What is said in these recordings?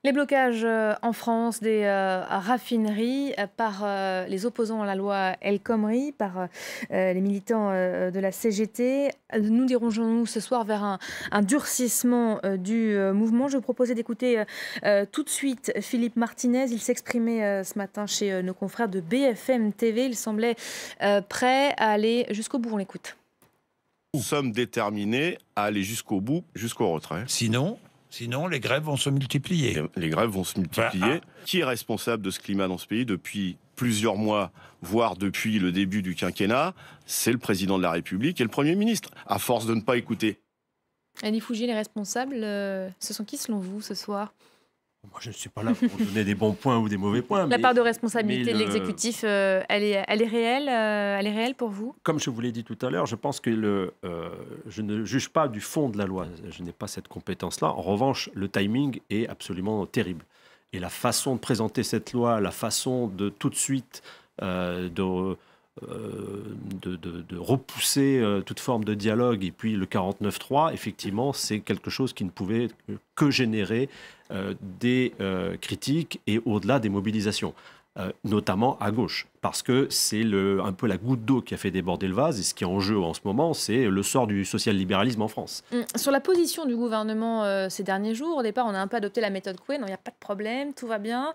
Les blocages en France des raffineries par les opposants à la loi El Khomri, par les militants de la CGT. Nous dirigeons-nous ce soir vers un durcissement du mouvement. Je vous proposais d'écouter tout de suite Philippe Martinez. Il s'exprimait ce matin chez nos confrères de BFM TV. Il semblait prêt à aller jusqu'au bout. On l'écoute. Nous sommes déterminés à aller jusqu'au bout, jusqu'au retrait. Sinon, les grèves vont se multiplier. Les grèves vont se multiplier. Qui est responsable de ce climat dans ce pays depuis plusieurs mois, voire depuis le début du quinquennat? C'est le président de la République et le Premier ministre, à force de ne pas écouter. Annie Fougier, les responsables, ce sont qui selon vous ce soir? Moi, je ne suis pas là pour donner des bons points ou des mauvais points. La part de responsabilité de l'exécutif, elle est réelle, elle est réelle pour vous? Comme je vous l'ai dit tout à l'heure, je pense que je ne juge pas du fond de la loi. Je n'ai pas cette compétence-là. En revanche, le timing est absolument terrible. Et la façon de présenter cette loi, la façon de tout de suite de repousser toute forme de dialogue, et puis le 49.3, effectivement, c'est quelque chose qui ne pouvait que générer des critiques et au-delà des mobilisations, notamment à gauche, parce que c'est un peu la goutte d'eau qui a fait déborder le vase, et ce qui est en jeu en ce moment, c'est le sort du social-libéralisme en France. Sur la position du gouvernement ces derniers jours, au départ, on a un peu adopté la méthode Coué, non, il n'y a pas de problème, tout va bien.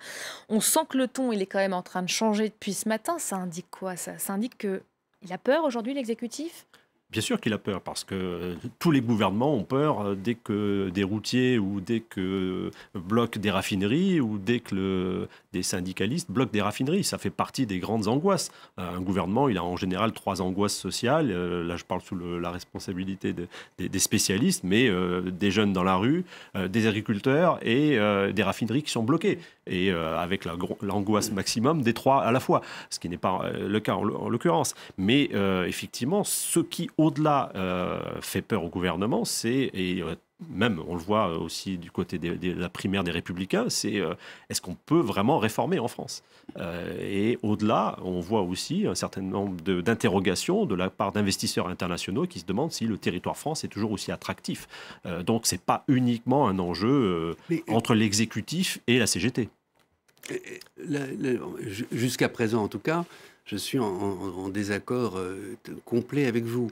On sent que le ton, il est quand même en train de changer depuis ce matin. Ça indique quoi, ça indique qu'il a peur aujourd'hui, l'exécutif? Bien sûr qu'il a peur, parce que tous les gouvernements ont peur dès que des routiers ou dès que bloquent des raffineries ou dès que des syndicalistes bloquent des raffineries. Ça fait partie des grandes angoisses. Un gouvernement, il a en général 3 angoisses sociales. Là, je parle sous la responsabilité des spécialistes, mais des jeunes dans la rue, des agriculteurs et des raffineries qui sont bloquées. Et avec l'angoisse maximum des 3 à la fois, ce qui n'est pas le cas en l'occurrence. Mais effectivement, ce qui au-delà fait peur au gouvernement, même on le voit aussi du côté de la primaire des Républicains, c'est est-ce qu'on peut vraiment réformer en France? Et au-delà, on voit aussi un certain nombre d'interrogations de la part d'investisseurs internationaux qui se demandent si le territoire France est toujours aussi attractif. Donc ce n'est pas uniquement un enjeu entre l'exécutif et la CGT. Jusqu'à présent, en tout cas, je suis en désaccord complet avec vous.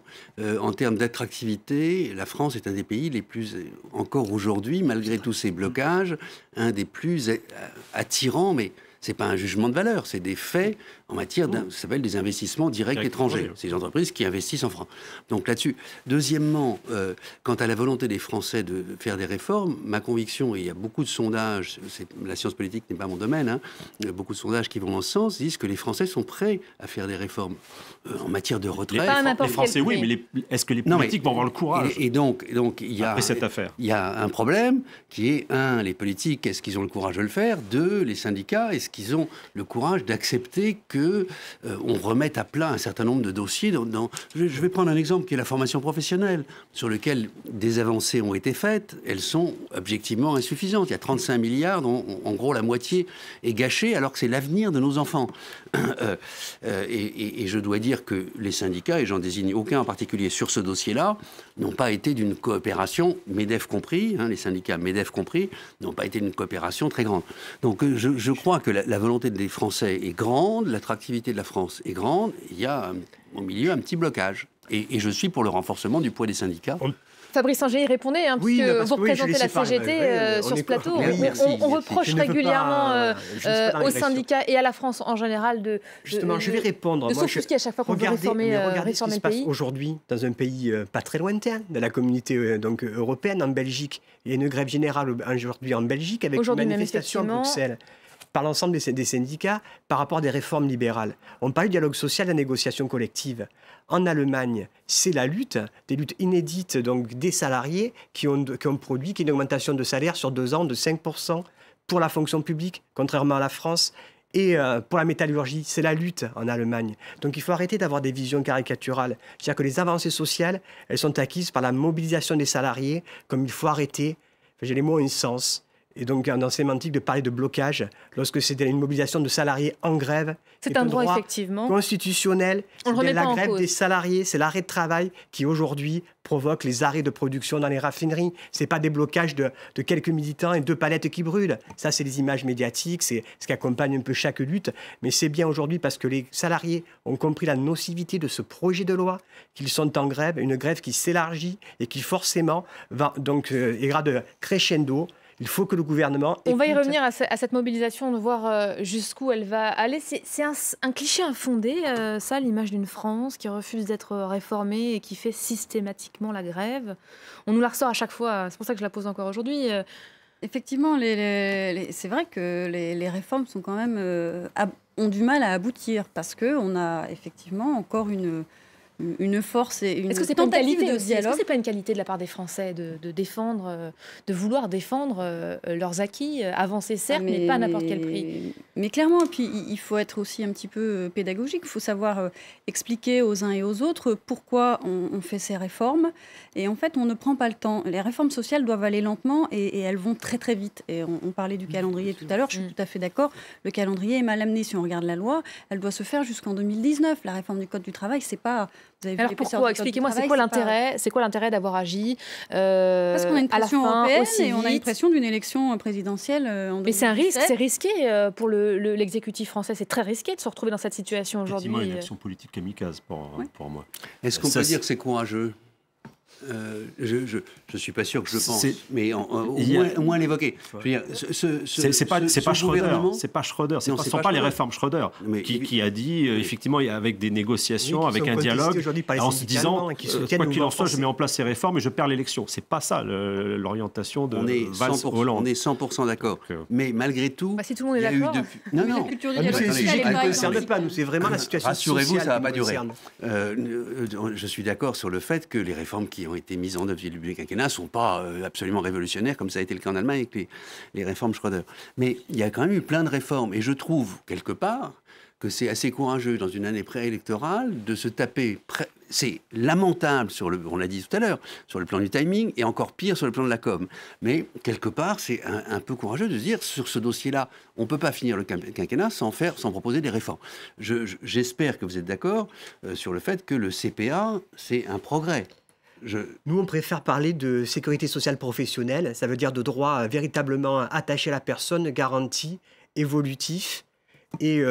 En termes d'attractivité, la France est un des pays les plus, encore aujourd'hui, malgré tous ces blocages, un des plus attirants, mais ce n'est pas un jugement de valeur, c'est des faits en matière ça s'appelle des investissements directs étrangers. C'est les entreprises qui investissent en France. Donc là-dessus. Deuxièmement, quant à la volonté des Français de faire des réformes, ma conviction, et il y a beaucoup de sondages, la science politique n'est pas mon domaine, hein, il y a beaucoup de sondages qui vont dans ce sens, disent que les Français sont prêts à faire des réformes en matière de retraite. Les Français, oui, mais est-ce que les politiques vont avoir le courage? Et donc il y a, après cette affaire, il y a un problème qui est, les politiques, est-ce qu'ils ont le courage de le faire? 2, les syndicats, est-ce qu'ils ont le courage d'accepter que on remette à plat un certain nombre de dossiers. Je vais prendre un exemple qui est la formation professionnelle, sur lequel des avancées ont été faites. Elles sont objectivement insuffisantes. Il y a 35 milliards, dont en gros la moitié est gâchée, alors que c'est l'avenir de nos enfants. Et je dois dire que les syndicats, et j'en désigne aucun en particulier sur ce dossier-là, n'ont pas été d'une coopération, MEDEF compris, les syndicats MEDEF compris, n'ont pas été d'une coopération très grande. Donc je crois que la volonté des Français est grande, l'attractivité de la France est grande, il y a au milieu un petit blocage. Et je suis pour le renforcement du poids des syndicats. Fabrice Ingélier, répondez, puisque vous représentez la CGT sur ce plateau. On reproche régulièrement aux syndicats et à la France en général de je vais répondre. De s'offusquer à chaque fois qu'on veut réformer ce qui se passe aujourd'hui dans un pays pas très lointain de la communauté européenne, en Belgique. Il y a une grève générale aujourd'hui en Belgique avec une manifestation à Bruxelles par l'ensemble des syndicats par rapport à des réformes libérales. On parle du dialogue social, de la négociation collective. En Allemagne, c'est la lutte, des luttes inédites donc des salariés qui ont produit une augmentation de salaire sur 2 ans de 5% pour la fonction publique, contrairement à la France. Et pour la métallurgie, c'est la lutte en Allemagne. Donc il faut arrêter d'avoir des visions caricaturales. C'est-à-dire que les avancées sociales, elles sont acquises par la mobilisation des salariés, comme il faut arrêter, j'ai les mots ont un sens, et donc dans sémantique, de parler de blocage lorsque c'est une mobilisation de salariés en grève. C'est un droit effectivement constitutionnel. On le remet pas en cause. La grève des salariés, c'est l'arrêt de travail qui aujourd'hui provoque les arrêts de production dans les raffineries. C'est pas des blocages de quelques militants et 2 palettes qui brûlent. Ça, c'est les images médiatiques, c'est ce qui accompagne un peu chaque lutte. Mais c'est bien aujourd'hui parce que les salariés ont compris la nocivité de ce projet de loi, qu'ils sont en grève, une grève qui s'élargit et qui forcément va donc ira de crescendo. Il faut que le gouvernement... On va y revenir à cette mobilisation, de voir jusqu'où elle va aller. C'est un cliché infondé, ça, l'image d'une France qui refuse d'être réformée et qui fait systématiquement la grève. On nous la ressort à chaque fois, c'est pour ça que je la pose encore aujourd'hui. Effectivement, c'est vrai que les réformes sont quand même, ont du mal à aboutir parce qu'on a effectivement encore une force et une Est-ce que c'est pas une tentative qualité de aussi ? dialogue. Est-ce que c'est pas une qualité de la part des Français de défendre, de vouloir défendre leurs acquis, avancer certes, mais pas à n'importe quel prix ? Mais clairement, et puis il faut être aussi un petit peu pédagogique. Il faut savoir expliquer aux uns et aux autres pourquoi on fait ces réformes. Et en fait, on ne prend pas le temps. Les réformes sociales doivent aller lentement et elles vont très très vite. Et on parlait du calendrier tout à l'heure. Je suis tout à fait d'accord. Le calendrier est mal amené. Si on regarde la loi, elle doit se faire jusqu'en 2019. La réforme du Code du travail, c'est pas... Alors pourquoi ? Expliquez-moi, c'est quoi l'intérêt ? C'est quoi l'intérêt d'avoir agi parce qu'on a une pression européenne et on a une vite. pression d'une élection présidentielle en 2017. Mais c'est un risque, c'est risqué pour l'exécutif français. C'est très risqué de se retrouver dans cette situation aujourd'hui. C'est une action politique kamikaze pour moi. Est-ce qu'on peut dire que c'est courageux ? Je ne suis pas sûr que je le pense, mais au moins l'évoquer. C'est pas Schröder, ce ne sont pas les réformes Schröder qui a dit effectivement avec des négociations, avec un dialogue, en se disant quoi qu'il en soit, je mets en place ces réformes et je perds l'élection. C'est pas ça l'orientation de Valls-Hollande. On est 100% d'accord. Mais malgré tout, si tout le monde est d'accord. Non. La sujet qui ne concerne pas. Nous, c'est vraiment la situation sociale. Rassurez-vous, ça ne va pas durer. Je suis d'accord sur le fait que les réformes qui ont été mises en œuvre du début du quinquennat ne sont pas absolument révolutionnaires, comme ça a été le cas en Allemagne avec les réformes Schröder. Mais il y a quand même eu plein de réformes. Et je trouve, quelque part, que c'est assez courageux, dans une année préélectorale, de se taper... C'est lamentable, on l'a dit tout à l'heure, sur le plan du timing, et encore pire sur le plan de la com. Mais, quelque part, c'est un peu courageux de se dire, sur ce dossier-là, on ne peut pas finir le quinquennat sans proposer des réformes. J'espère que vous êtes d'accord sur le fait que le CPA, c'est un progrès. Nous, on préfère parler de sécurité sociale professionnelle. Ça veut dire de droits véritablement attachés à la personne, garantis, évolutifs et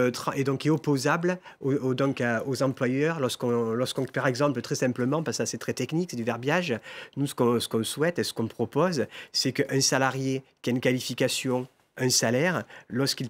donc est opposable aux employeurs lorsqu'on, par exemple, très simplement, parce que ça c'est très technique, c'est du verbiage, nous, ce qu'on souhaite et ce qu'on propose, c'est qu'un salarié qui a une qualification, un salaire, lorsqu'il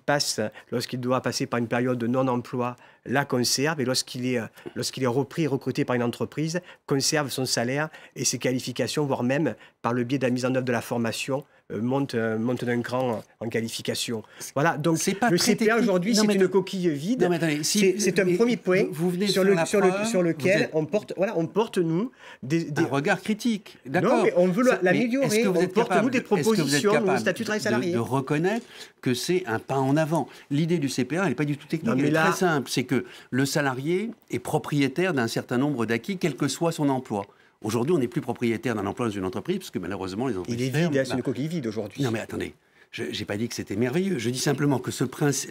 doit passer par une période de non-emploi, la conserve, et lorsqu'il est repris et recruté par une entreprise, conserve son salaire et ses qualifications, voire même, par le biais de la mise en œuvre de la formation, monte d'un cran en qualification. Voilà, donc le CPA aujourd'hui, c'est une coquille vide. Non, mais attendez, c'est un premier point sur lequel on porte, nous, un regard critique. D'accord. Non, mais on veut l'améliorer. On porte, nous, des propositions, nous, statut de travail salarié. De reconnaître que c'est un pas en avant. L'idée du CPA, elle n'est pas du tout technique, elle est très simple. C'est que le salarié est propriétaire d'un certain nombre d'acquis, quel que soit son emploi. Aujourd'hui, on n'est plus propriétaire d'un emploi dans une entreprise, parce que malheureusement, les entreprises... Il est vide, c'est une coquille vide aujourd'hui. Non mais attendez, je n'ai pas dit que c'était merveilleux. Je dis simplement que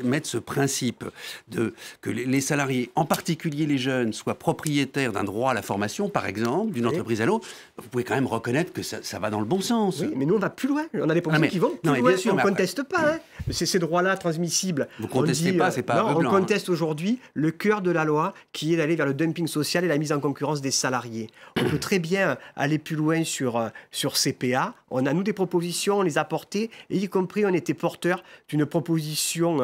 mettre ce principe que les salariés, en particulier les jeunes, soient propriétaires d'un droit à la formation, par exemple, d'une entreprise à l'autre, vous pouvez quand même reconnaître que ça va dans le bon sens. Oui, mais nous, on va plus loin. On a des propositions qui vont plus loin. Bien sûr, on ne conteste pas. Hein. C'est ces droits-là transmissibles. Vous ne contestez pas, c'est pas aveuglant. On conteste aujourd'hui le cœur de la loi, qui est d'aller vers le dumping social et la mise en concurrence des salariés. On peut très bien aller plus loin sur CPA. On a, nous, des propositions, on les a portées, et y compris, on était porteur d'une proposition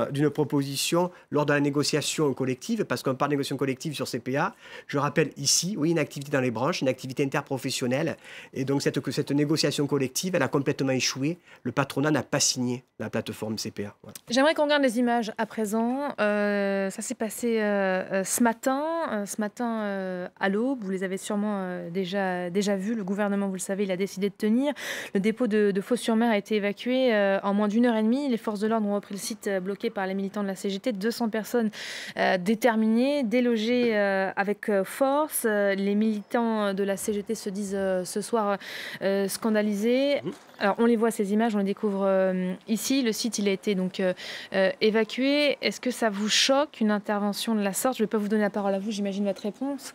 lors de la négociation collective, parce qu'on parle de négociation collective sur CPA. Je rappelle ici, oui, une activité dans les branches, une activité interprofessionnelle, et donc cette négociation collective, elle a complètement échoué. Le patronat n'a pas signé la plateforme CPA. Voilà. J'aimerais qu'on regarde les images à présent. Ça s'est passé ce matin à l'aube. Vous les avez sûrement déjà vus. Le gouvernement, vous le savez, il a décidé de tenir. Le dépôt de Fos-sur-Mer a été évacué en en moins d'1 heure et demie, les forces de l'ordre ont repris le site bloqué par les militants de la CGT. 200 personnes déterminées, délogées avec force. Les militants de la CGT se disent ce soir scandalisés. Alors, on les voit, ces images, on les découvre ici. Le site, il a été donc évacué. Est-ce que ça vous choque, une intervention de la sorte? Je ne vais pas vous donner la parole à vous, j'imagine votre réponse.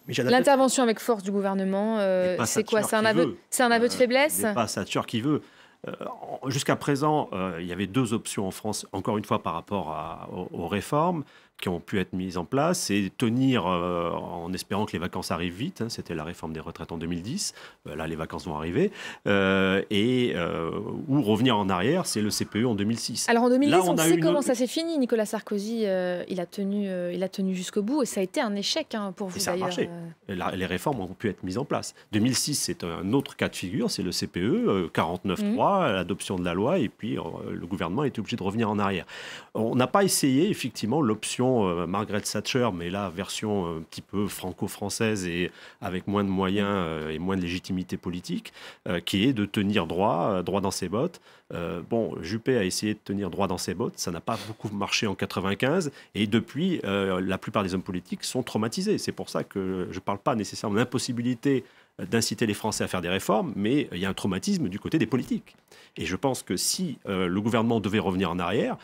L'intervention avec force du gouvernement, c'est quoi? C'est un aveu de faiblesse? C'est pas Thatcher qui veut. Jusqu'à présent, il y avait 2 options en France, encore une fois par rapport aux réformes qui ont pu être mises en place, c'est tenir en espérant que les vacances arrivent vite, hein, c'était la réforme des retraites en 2010, là les vacances vont arriver, ou revenir en arrière, c'est le CPE en 2006. Alors en 2010, là, on sait comment ça s'est fini. Nicolas Sarkozy, il a tenu jusqu'au bout et ça a été un échec pour vous d'ailleurs. Ça a marché. Les réformes ont pu être mises en place. 2006, c'est un autre cas de figure, c'est le CPE, 49.3, l'adoption de la loi, et puis le gouvernement a été obligé de revenir en arrière. On n'a pas essayé, effectivement, l'option Margaret Thatcher, mais là, version un petit peu franco-française et avec moins de moyens et moins de légitimité politique, qui est de tenir droit dans ses bottes. Juppé a essayé de tenir droit dans ses bottes, ça n'a pas beaucoup marché en 95, et depuis, la plupart des hommes politiques sont traumatisés. C'est pour ça que je ne parle pas nécessairement d'impossibilité d'inciter les Français à faire des réformes, mais il y a un traumatisme du côté des politiques. Et je pense que si le gouvernement devait revenir en arrière,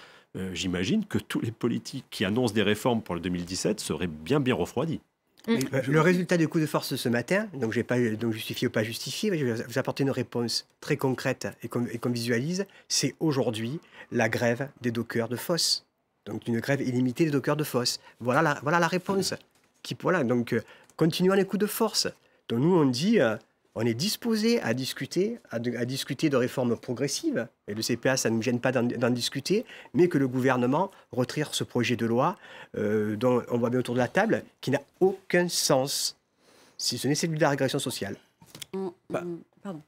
j'imagine que tous les politiques qui annoncent des réformes pour le 2017 seraient bien refroidis. Le résultat du coup de force ce matin, donc je vais pas justifier ou pas justifier, mais je vais vous apporter une réponse très concrète et qu'on visualise, c'est aujourd'hui la grève des dockers de Fos. Donc une grève illimitée des dockers de Fos. Voilà la réponse. Donc continuons les coups de force. Donc nous on dit... on est disposé à discuter de réformes progressives, et le CPA, ça ne nous gêne pas d'en discuter, mais que le gouvernement retire ce projet de loi dont on voit bien autour de la table, qui n'a aucun sens, si ce n'est celui de la régression sociale. Pardon.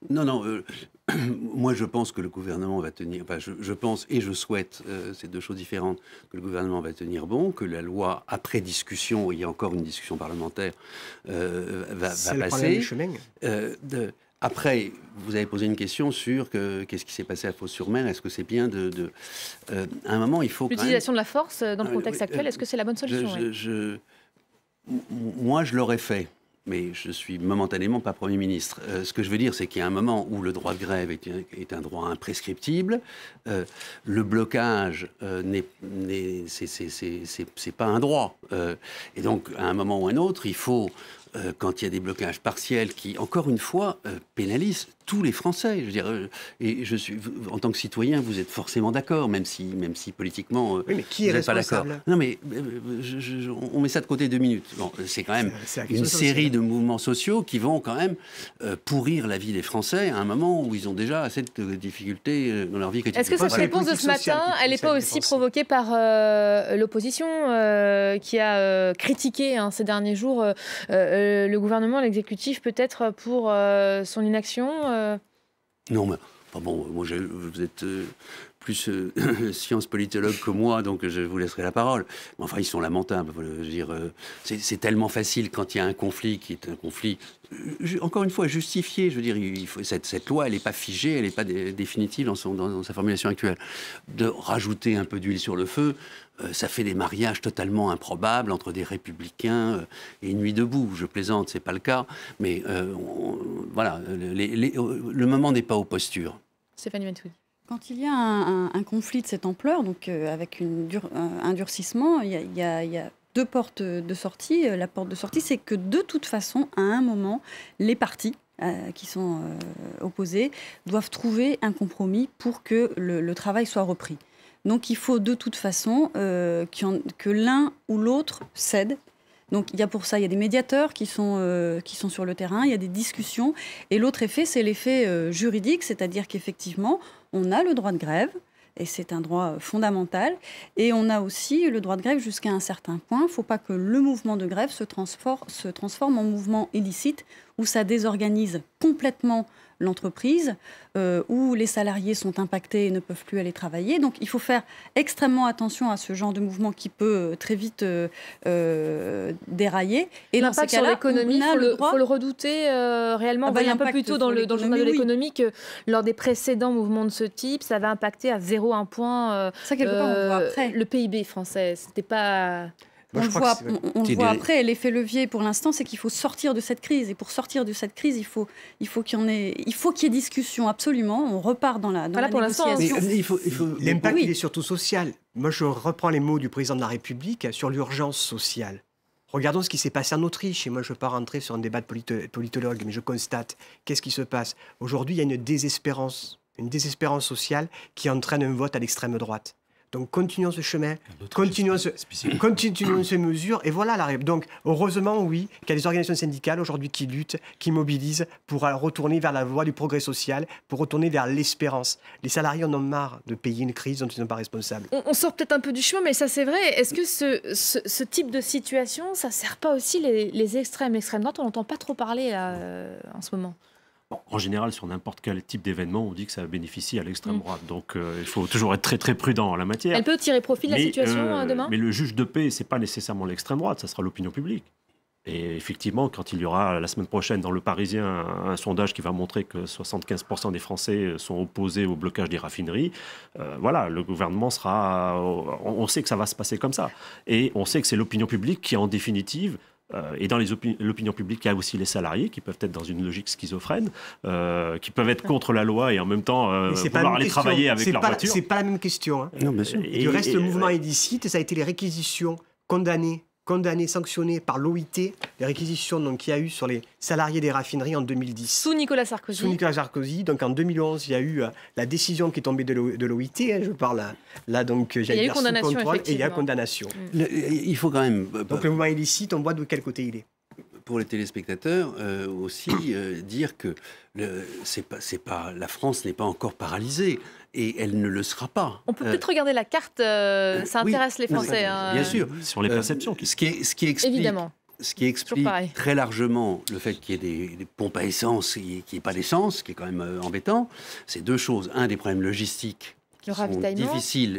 Non, moi je pense que le gouvernement va tenir, je pense et je souhaite, c'est 2 choses différentes, que le gouvernement va tenir bon, que la loi, après discussion, il y a encore une discussion parlementaire, va passer. Après, vous avez posé une question sur qu'est-ce qui s'est passé à Fos-sur-Mer, est-ce que c'est bien à un moment, il faut... L'utilisation de la force dans le contexte actuel, est-ce que c'est la bonne solution? Moi, je l'aurais fait. Mais je suis momentanément pas Premier ministre. Ce que je veux dire, c'est qu'il y a un moment où le droit de grève est un droit imprescriptible. Le blocage, c'est pas un droit. Et donc, à un moment ou à un autre, il faut, quand il y a des blocages partiels qui, encore une fois, pénalisent tous les Français. Je veux dire, et en tant que citoyen, vous êtes forcément d'accord, même si politiquement, oui, mais qui est responsable? Non, mais on met ça de côté 2 minutes. Bon, c'est quand même une série de mouvements sociaux qui vont quand même pourrir la vie des Français à un moment où ils ont déjà assez de difficultés dans leur vie quotidienne. Est-ce que cette réponse de ce matin, elle n'est pas aussi provoquée par l'opposition qui a critiqué ces derniers jours le gouvernement, l'exécutif, peut-être pour son inaction? Non, mais bon, vous êtes plus science politologue que moi, donc je vous laisserai la parole. Mais enfin, ils sont lamentables. Je veux dire, c'est tellement facile quand il y a un conflit qui est un conflit, encore une fois, justifié. Je veux dire, cette loi, elle n'est pas figée, elle n'est pas définitive dans sa formulation actuelle. De rajouter un peu d'huile sur le feu, ça fait des mariages totalement improbables entre des républicains et une nuit debout. Je plaisante, c'est pas le cas, mais voilà, le moment n'est pas aux postures. Stéphanie Bensoudi. Quand il y a un conflit de cette ampleur, donc avec un durcissement, il y a 2 portes de sortie. La porte de sortie, c'est que de toute façon, à un moment, les partis qui sont opposés doivent trouver un compromis pour que le travail soit repris. Donc il faut de toute façon que l'un ou l'autre cède. Donc il y a pour ça, il y a des médiateurs qui sont sur le terrain, il y a des discussions. Et l'autre effet, c'est l'effet juridique, c'est-à-dire qu'effectivement, on a le droit de grève, et c'est un droit fondamental. Et on a aussi le droit de grève jusqu'à un certain point. Il ne faut pas que le mouvement de grève se transforme en mouvement illicite, où ça désorganise complètement l'entreprise, où les salariés sont impactés et ne peuvent plus aller travailler. Donc il faut faire extrêmement attention à ce genre de mouvement qui peut très vite dérailler. Et dans ces l'impact sur cas-là, l'économie, il faut le redouter réellement. On voyait un peu plus tôt dans le journal de l'économie que lors des précédents mouvements de ce type, ça avait impacté à 0,1 point ça, quelque part, on le voit après. Le PIB français. C'était pas... On le voit après. L'effet levier, pour l'instant, c'est qu'il faut sortir de cette crise. Et pour sortir de cette crise, il faut qu'il y ait discussion, absolument. On repart dans la négociation. L'impact, il est surtout social. Moi, je reprends les mots du président de la République sur l'urgence sociale. Regardons ce qui s'est passé en Autriche. Et moi, je ne veux pas rentrer sur un débat de politologue, mais je constate qu'est-ce qui se passe. Aujourd'hui, il y a une désespérance sociale qui entraîne un vote à l'extrême droite. Donc, continuons ce chemin, continuons ces mesures, et voilà la réponse. Donc, heureusement, oui, qu'il y a des organisations syndicales aujourd'hui qui luttent, qui mobilisent pour retourner vers la voie du progrès social, pour retourner vers l'espérance. Les salariés en ont marre de payer une crise dont ils ne sont pas responsables. On sort peut-être un peu du chemin, mais ça, c'est vrai. Est-ce que ce type de situation, ça ne sert pas aussi les extrêmes droite? On n'entend pas trop parler là, en ce moment. Bon, en général, sur n'importe quel type d'événement, on dit que ça bénéficie à l'extrême droite. Donc, il faut toujours être très, très prudent en la matière. Elle peut tirer profit de la situation demain? Mais le juge de paix, ce n'est pas nécessairement l'extrême droite, ça sera l'opinion publique. Et effectivement, quand il y aura la semaine prochaine dans Le Parisien un sondage qui va montrer que 75% des Français sont opposés au blocage des raffineries, voilà, le gouvernement sera... On sait que ça va se passer comme ça. Et on sait que c'est l'opinion publique qui, en définitive... et dans l'opinion publique, il y a aussi les salariés qui peuvent être dans une logique schizophrène, qui peuvent être contre la loi et en même temps vouloir aller travailler avec leur voiture. C'est pas la même question. Hein. Non, bien sûr. Du reste, le mouvement illicite, ça a été les réquisitions condamnées, sanctionnées par l'OIT, les réquisitions qu'il y a eu sur les salariés des raffineries en 2010. Sous Nicolas Sarkozy. Donc en 2011, il y a eu la décision qui est tombée de l'OIT. Hein, je parle là donc il y a eu condamnation, contrôle, et il y a condamnation. Il faut quand même... Donc le mouvement illicite, on voit de quel côté il est. Pour les téléspectateurs, aussi dire que la France n'est pas encore paralysée. Et elle ne le sera pas. On peut peut-être regarder la carte, ça intéresse les Français. Bien sûr. Sur les perceptions. Ce qui explique, évidemment. Ce qui explique très largement le fait qu'il y ait des pompes à essence et qu'il n'y ait pas d'essence, qui est quand même embêtant, c'est deux choses. Un, des problèmes logistiques qui sont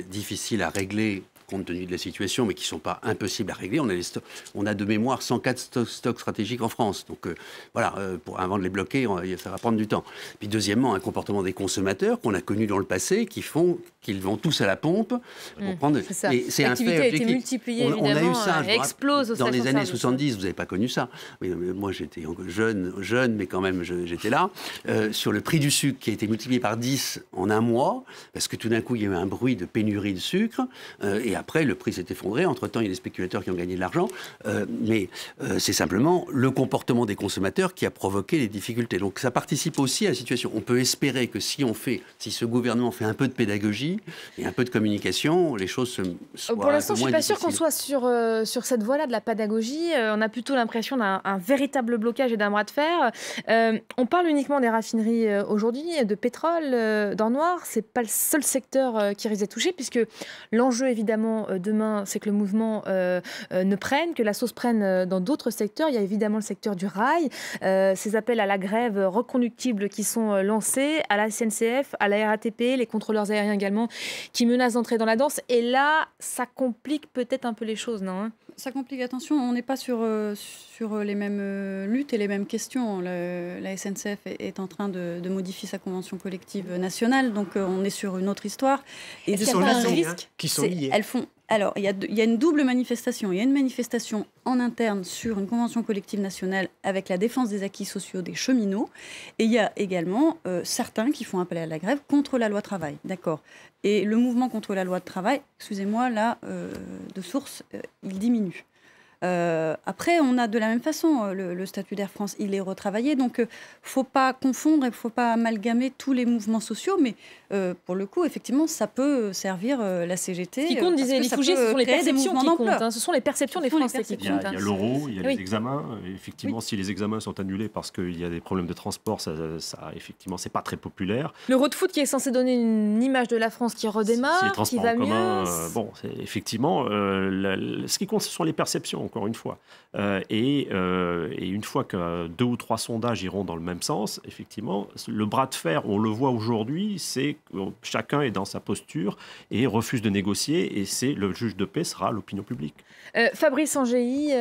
difficiles à régler compte tenu de la situation, mais qui ne sont pas impossibles à régler. On a de mémoire 104 stocks stratégiques en France. Donc avant de les bloquer, ça va prendre du temps. Puis deuxièmement, un comportement des consommateurs qu'on a connu dans le passé, qui font qu'ils vont tous à la pompe. C'est ça. L'activité a été multipliée, évidemment, on a eu ça, explose dans les années 70, vous n'avez pas connu ça. Moi, j'étais jeune, mais quand même, j'étais là. Sur le prix du sucre qui a été multiplié par 10 en un mois, parce que tout d'un coup, il y a eu un bruit de pénurie de sucre, et après, le prix s'est effondré. Entre-temps, il y a des spéculateurs qui ont gagné de l'argent. Mais c'est simplement le comportement des consommateurs qui a provoqué les difficultés. Donc, ça participe aussi à la situation. On peut espérer que si ce gouvernement fait un peu de pédagogie et un peu de communication, les choses soient Pour l'instant, je ne suis pas sûre qu'on difficiles. soit sur cette voie-là de la pédagogie. On a plutôt l'impression d'un véritable blocage et d'un bras de fer. On parle uniquement des raffineries aujourd'hui, de pétrole dans le noir. Ce n'est pas le seul secteur qui risque d'être touché, puisque l'enjeu, évidemment, demain, c'est que le mouvement ne prenne, que la sauce prenne dans d'autres secteurs. Il y a évidemment le secteur du rail, ces appels à la grève reconductible qui sont lancés, à la SNCF, à la RATP, les contrôleurs aériens également, qui menacent d'entrer dans la danse. Et là, ça complique peut-être un peu les choses, non ? Ça complique, attention, on n'est pas sur les mêmes luttes et les mêmes questions. La SNCF est en train de modifier sa convention collective nationale, donc on est sur une autre histoire. Et il y a pas un risque qui sont liés. Alors, il y a une double manifestation. Il y a une manifestation en interne sur une convention collective nationale avec la défense des acquis sociaux des cheminots. Et il y a également certains qui font appel à la grève contre la loi travail. D'accord. Et le mouvement contre la loi de travail, excusez-moi, là, de source, il diminue. Après, on a de la même façon le statut d'Air France, il est retravaillé. Donc, il ne faut pas confondre et il ne faut pas amalgamer tous les mouvements sociaux. Mais pour le coup, effectivement, ça peut servir la CGT. Ce qui compte, disait Elie Fougier, ce sont les perceptions qui comptent. Ce sont les perceptions des Français qui comptent. Il y a l'euro, il y a les examens. Effectivement, si les examens sont annulés parce qu'il y a des problèmes de transport, ça effectivement, c'est pas très populaire. L'euro de foot qui est censé donner une image de la France qui redémarre, qui va mieux. Effectivement, ce qui compte, ce sont les perceptions. encore une fois. Et une fois que 2 ou 3 sondages iront dans le même sens, effectivement, le bras de fer, on le voit aujourd'hui, c'est que chacun est dans sa posture et refuse de négocier, et le juge de paix sera l'opinion publique. Fabrice Angéi,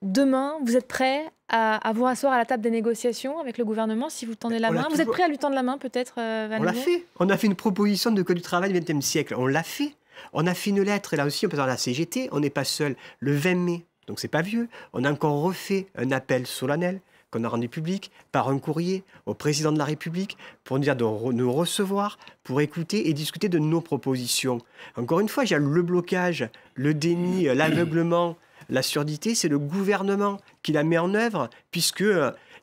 demain, vous êtes prêt à vous rasseoir à la table des négociations avec le gouvernement si vous tendez la main? Vous êtes prêt à lui tendre la main peut-être, On l'a fait. On a fait une proposition de code du travail du XXe siècle. On l'a fait. On a fait une lettre, et là aussi, on peut dans la CGT, on n'est pas seul. Le 20 mai, donc c'est pas vieux, on a encore refait un appel solennel qu'on a rendu public par un courrier au président de la République pour nous dire de nous recevoir, pour écouter et discuter de nos propositions. Encore une fois, il y a le blocage, le déni, l'aveuglement, la surdité, c'est le gouvernement qui la met en œuvre, puisque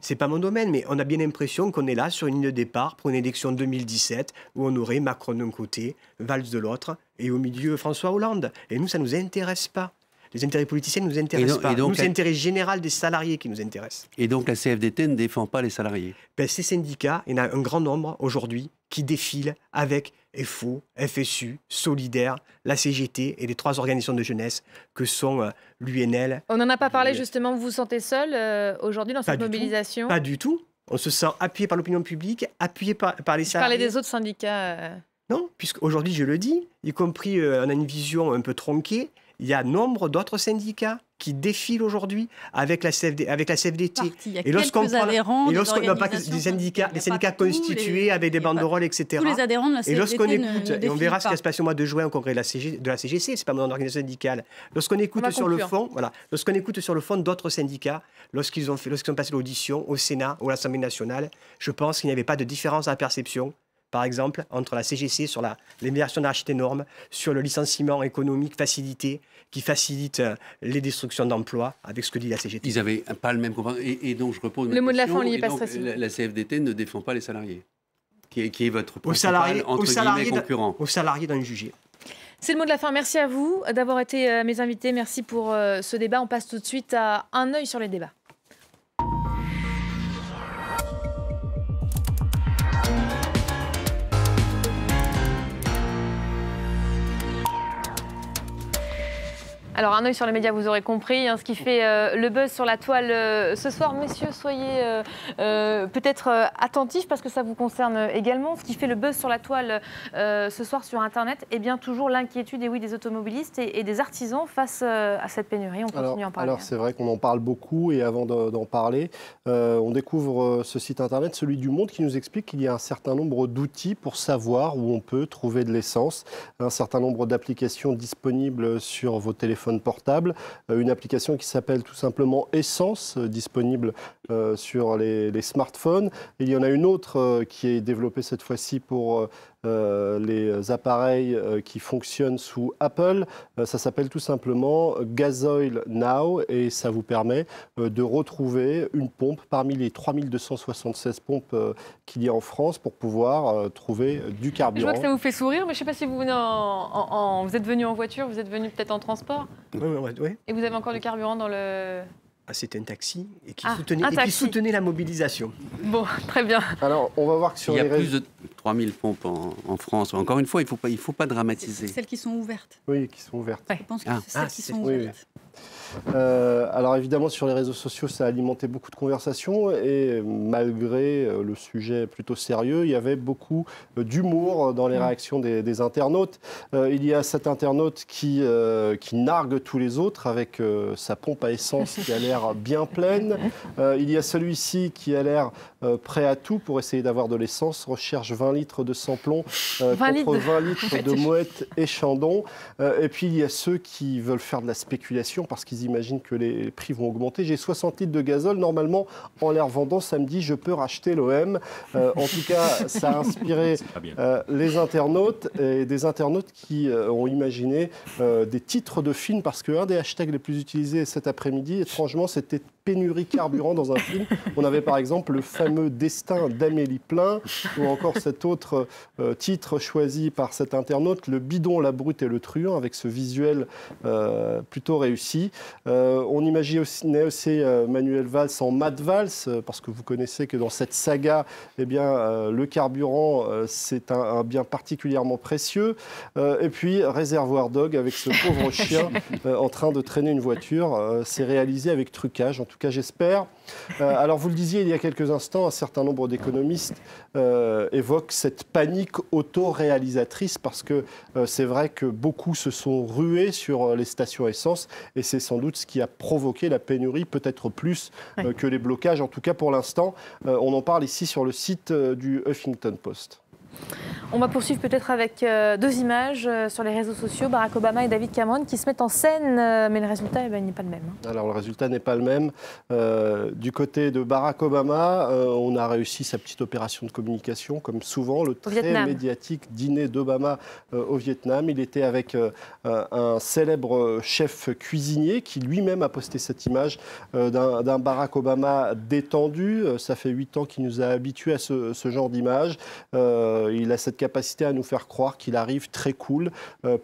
c'est pas mon domaine, mais on a bien l'impression qu'on est là sur une ligne de départ pour une élection 2017 où on aurait Macron d'un côté, Valls de l'autre, et au milieu François Hollande. Et nous, ça ne nous intéresse pas. Les intérêts politiciens ne nous intéressent pas. Nous, c'est l'intérêt général des salariés qui nous intéresse. Et donc la CFDT ne défend pas les salariés? Ces syndicats, il y en a un grand nombre aujourd'hui qui défilent avec FO, FSU, Solidaire, la CGT et les 3 organisations de jeunesse que sont l'UNL. On n'en a pas parlé justement, vous vous sentez seul aujourd'hui dans cette mobilisation? Pas du tout. On se sent appuyé par l'opinion publique, appuyé par les salariés. Je parlais des autres syndicats. Non, puisqu'aujourd'hui, je le dis, y compris on a une vision un peu tronquée. Il y a nombre d'autres syndicats qui défilent aujourd'hui avec la CFDT. Il y a quelques adhérents, des syndicats constitués avec des banderoles, etc. Tous les adhérents de la CFDT et lorsqu'on écoute, et on verra ce qui va se passer au mois de juin au congrès de la CGC, c'est pas mon organisation syndicale. Lorsqu'on écoute sur le fond, lorsqu'on écoute sur le fond d'autres syndicats, lorsqu'ils ont passé l'audition au Sénat ou à l'Assemblée nationale, je pense qu'il n'y avait pas de différence à la perception. Par exemple, entre la CGC sur l'émulation d'architectes normes, sur le licenciement économique facilité, qui facilite les destructions d'emplois, avec ce que dit la CGT. Ils n'avaient pas le même comportement. Et donc, je repose le mot de la fin, on n'y est pas stressé. La CFDT ne défend pas les salariés, qui est votre principal, concurrent. Aux salariés d'en juger. C'est le mot de la fin. Merci à vous d'avoir été mes invités. Merci pour ce débat. On passe tout de suite à un œil sur les débats. Alors, un œil sur les médias, vous aurez compris, ce qui fait le buzz sur la toile ce soir. Messieurs, soyez peut-être attentifs parce que ça vous concerne également. Ce qui fait le buzz sur la toile ce soir sur Internet, eh bien toujours l'inquiétude des automobilistes et des artisans face à cette pénurie. On continue à en parler. Alors c'est vrai qu'on en parle beaucoup et avant d'en parler, on découvre ce site Internet, celui du Monde, qui nous explique qu'il y a un certain nombre d'outils pour savoir où on peut trouver de l'essence, un certain nombre d'applications disponibles sur vos téléphones portable, une application qui s'appelle tout simplement Essence, disponible sur les smartphones. Il y en a une autre qui est développée cette fois-ci pour les appareils qui fonctionnent sous Apple. Ça s'appelle tout simplement Gasoil Now et ça vous permet de retrouver une pompe parmi les 3276 pompes qu'il y a en France pour pouvoir trouver du carburant. Je vois que ça vous fait sourire, mais je ne sais pas si vous venez vous êtes venu en voiture, vous êtes venu peut-être en transport. Oui. Et vous avez encore du carburant dans le... C'était un taxi et qui soutenait la mobilisation. Bon, très bien. Alors, on va voir que sur il y a plus de 3000 pompes en France. Encore une fois, il faut pas dramatiser. Celles qui sont ouvertes. Oui, qui sont ouvertes. Je pense que c'est celles qui sont ouvertes. Alors évidemment sur les réseaux sociaux ça a alimenté beaucoup de conversations et malgré le sujet plutôt sérieux il y avait beaucoup d'humour dans les réactions des internautes. Il y a cet internaute qui nargue tous les autres avec sa pompe à essence qui a l'air bien pleine. Il y a celui-ci qui a l'air prêt à tout pour essayer d'avoir de l'essence, recherche 20 litres de sans-plomb contre 20 litres de mouette et chandon. Et puis il y a ceux qui veulent faire de la spéculation parce qu'ils imaginent que les prix vont augmenter. J'ai 60 litres de gazole, normalement, en les revendant samedi, je peux racheter l'OM. En tout cas, ça a inspiré les internautes et des internautes qui ont imaginé des titres de films parce qu'un des hashtags les plus utilisés cet après-midi, étrangement, c'était pénurie carburant dans un film. On avait par exemple le fameux Destin d'Amélie Plein, ou encore cet autre titre choisi par cet internaute, Le bidon, la brute et le truand, avec ce visuel plutôt réussi. On imaginait aussi Manuel Valls en Mad Valls, parce que vous connaissez que dans cette saga, eh bien, le carburant, c'est un bien particulièrement précieux. Et puis Réservoir Dog, avec ce pauvre chien en train de traîner une voiture. C'est réalisé avec trucage, en tout cas j'espère. Alors vous le disiez il y a quelques instants, un certain nombre d'économistes évoquent cette panique auto-réalisatrice, parce que c'est vrai que beaucoup se sont rués sur les stations essence, et c'est sans doute ce qui a provoqué la pénurie, peut-être plus que les blocages. En tout cas pour l'instant, on en parle ici sur le site du Huffington Post. On va poursuivre peut-être avec deux images sur les réseaux sociaux, Barack Obama et David Cameron qui se mettent en scène, mais le résultat il n'est pas le même. Alors le résultat n'est pas le même. Du côté de Barack Obama, on a réussi sa petite opération de communication, comme souvent, le très médiatique dîner d'Obama au Vietnam. Il était avec un célèbre chef cuisinier qui lui-même a posté cette image d'un Barack Obama détendu. Ça fait 8 ans qu'il nous a habitués à ce genre d'image. Il a cette capacité à nous faire croire qu'il arrive très cool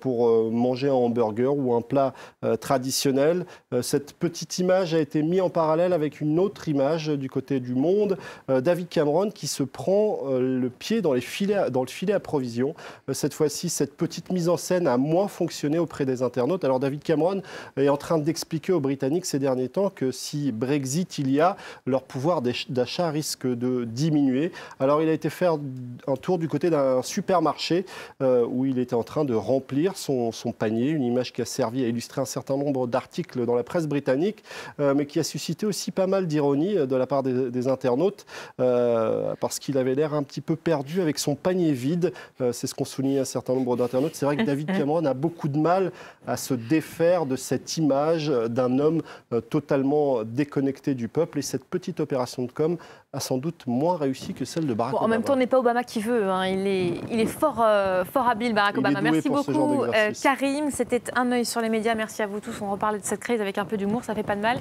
pour manger un hamburger ou un plat traditionnel. Cette petite image a été mise en parallèle avec une autre image du côté du Monde. David Cameron qui se prend le pied dans le filet à provisions. Cette fois-ci, cette petite mise en scène a moins fonctionné auprès des internautes. Alors David Cameron est en train d'expliquer aux Britanniques ces derniers temps que si Brexit il y a, leur pouvoir d'achat risque de diminuer. Alors il a été faire un tour du côté d'un supermarché où il était en train de remplir son panier, une image qui a servi à illustrer un certain nombre d'articles dans la presse britannique, mais qui a suscité aussi pas mal d'ironie de la part des internautes, parce qu'il avait l'air un petit peu perdu avec son panier vide. C'est ce qu'ont souligné un certain nombre d'internautes. C'est vrai que David Cameron a beaucoup de mal à se défaire de cette image d'un homme totalement déconnecté du peuple, et cette petite opération de com a sans doute moins réussi que celle de Barack Obama. En même temps, on n'est pas Obama qui veut. Hein. Il est fort habile, Barack Obama. Merci beaucoup, Karim. C'était un œil sur les médias. Merci à vous tous. On reparle de cette crise avec un peu d'humour, ça fait pas de mal.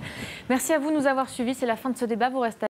Merci à vous de nous avoir suivis. C'est la fin de ce débat. Vous restez